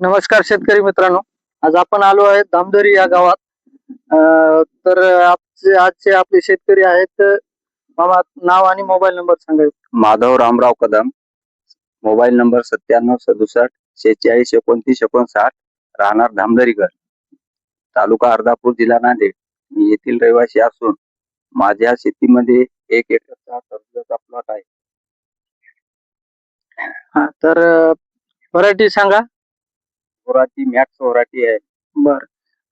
नमस्कार शेतकरी मित्रांनो. आज आपण आलो आहे धामदरी या गावात. तर आजचे आपले शेतकरी आहेत. मामा, नाव आणि मोबाईल नंबर सांगा. माधव रामराव कदम, मोबाईल नंबर 9767464959, राहणार धामदरीकर, तालुका अर्धापूर, जिल्हा नांदेड. मी येथील रहिवासी असून माझ्या शेतीमध्ये 1 एकरचा टरबूजाचा प्लॉट आहे. तर व्हरायटी सांगा. व्हरायटी मॅक्स व्हरायटी आहे. बर,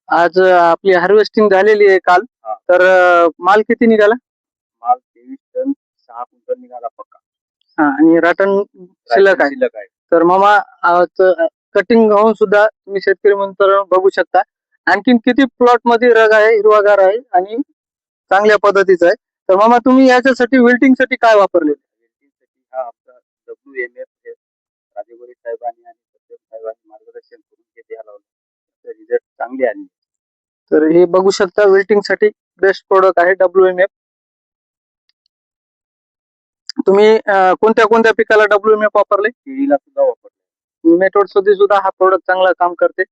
आज आपली हार्वेस्टिंग झालेली आहे काल. तर माल किती निघाला? माल 23 टन 6 क्विंटल निघाला पक्का. आणि राटण शिल्लक आहे. तर मामा, कटिंग होऊन सुद्धा तुम्ही शेतकरी म्हणून बघू शकता. आणखीन किती प्लॉट मध्ये रग आहे, हिरवागार आहे आणि चांगल्या पद्धतीचा आहे. तर मामा, तुम्ही याच्यासाठी विल्टिंग साठी काय वापरले? हा आपला WMF राजेगोरे साहेबांनी आणि सत्यम साहेबांनी मार्गदर्शन करून घेते लावलं, रिझल्ट चांगले आले. तर हे बघू शकता, विल्टिंग साठी बेस्ट प्रोडक्ट आहे WMF. तुम्ही कोणत्या कोणत्या पिकाला WMF वापरले? केळीला सुद्धा वापरले. नेमॅटोड साठी सुद्धा हा प्रोडक्ट चांगला काम करते.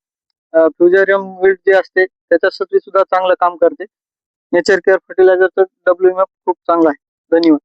फ्युजेरियम विल्ट जे असते त्याच्यासाठी सुद्धा चांगलं काम करते. नेचर केअर फर्टिलायझरचं WMF खूप चांगला आहे. धन्यवाद.